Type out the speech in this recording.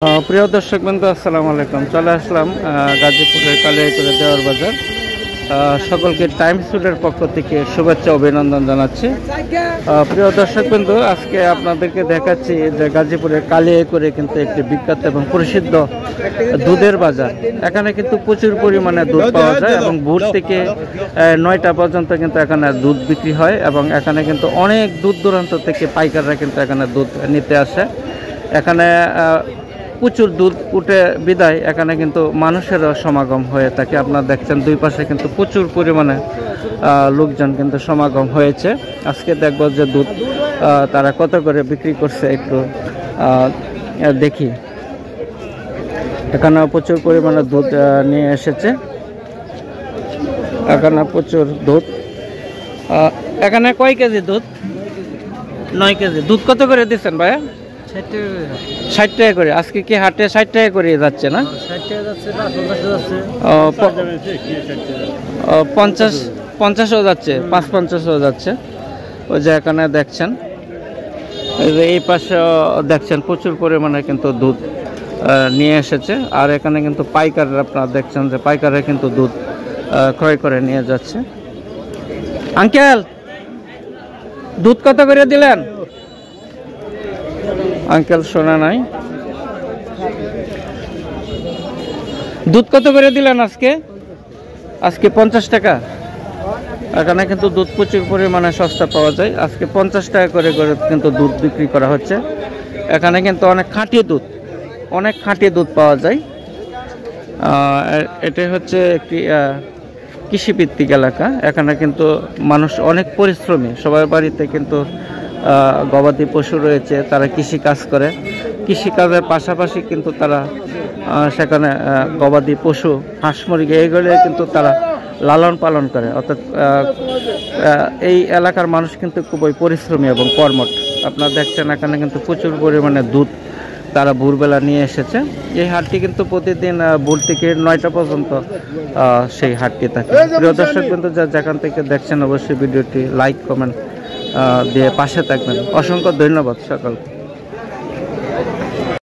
প্রিয় দর্শক বন্ধু, আসসালামু আলাইকুম। চলে আসলাম গাজীপুরের কালিয়াকৈর দেওয়ার বাজার। সকলকে টাইমস ফুডের পক্ষ থেকে শুভেচ্ছা অভিনন্দন জানাচ্ছি। প্রিয় দর্শক বন্ধু, আজকে আপনাদেরকে দেখাচ্ছি যে গাজীপুরের কালিয়াকৈরে কিন্তু একটি বিখ্যাত এবং প্রসিদ্ধ দুধের বাজার। এখানে কিন্তু প্রচুর পরিমাণে দুধ পাওয়া যায় এবং ভোর থেকে 9টা পর্যন্ত কিন্তু এখানে দুধ বিক্রি হয় এবং এখানে কিন্তু অনেক দূর দূরান্ত থেকে পাইকাররা কিন্তু এখানে দুধ নিতে আসে। এখানে প্রচুর দুধ উঠে বিদায় এখানে কিন্তু মানুষেরও সমাগম হয়ে থাকে। আপনারা দেখছেন দুই পাশে কিন্তু প্রচুর পরিমাণে লোকজন কিন্তু সমাগম হয়েছে। আজকে দেখব যে দুধ তারা কত করে বিক্রি করছে একটু দেখি। এখানে প্রচুর পরিমাণে দুধ নিয়ে এসেছে। এখানে প্রচুর দুধ। এখানে কয় কেজি দুধ? 9 কেজি। দুধ কত করে দিচ্ছেন ভাইয়া? 60 টাকা করে। আজকে কি হাটে 60 টাকা করে যাচ্ছে না? 50ও যাচ্ছে, 550ও যাচ্ছে। ওই যে এখানে দেখছেন, এই পাশে দেখছেন প্রচুর পরিমাণে কিন্তু দুধ নিয়ে এসেছে। আর এখানে কিন্তু পাইকাররা, আপনারা দেখছেন যে পাইকাররা কিন্তু দুধ ক্রয় করে নিয়ে যাচ্ছে। আঙ্কেল, দুধ কত করে দিলেন? আঙ্কেল শোনা নাই। দুধ কত করে দিলেন আজকে? আজকে 50 টাকা। এখানে কিন্তু দুধ প্রচুর পরিমাণে সস্তা পাওয়া যায়। আজকে 50 টাকা করে করে কিন্তু দুধ বিক্রি করা হচ্ছে। এখানে কিন্তু অনেক খাঁটি দুধ পাওয়া যায়। এটাই হচ্ছে একটি কৃষিভিত্তিক এলাকা। এখানে কিন্তু মানুষ অনেক পরিশ্রমী। সবার বাড়িতে কিন্তু গবাদি পশু রয়েছে, তারা কৃষি কাজ করে। কৃষি কাজের পাশাপাশি কিন্তু তারা সেখানে গবাদি পশু, হাঁস মুরগি এইগুলো কিন্তু তারা লালন পালন করে। অর্থাৎ এই এলাকার মানুষ কিন্তু খুবই পরিশ্রমী এবং কর্মঠ। আপনারা দেখছেন এখানে কিন্তু প্রচুর পরিমাণে দুধ তারা ভোরবেলা নিয়ে এসেছে। এই হাটটি কিন্তু প্রতিদিন ভোর থেকে 9টা পর্যন্ত সেই হাটটি থাকে। প্রিয় দর্শক বন্ধু, যেখান থেকে দেখছেন অবশ্যই ভিডিওটি লাইক কমেন্ট দিয়ে পাশে থাকবেন। অসংখ্য ধন্যবাদ সকলকে।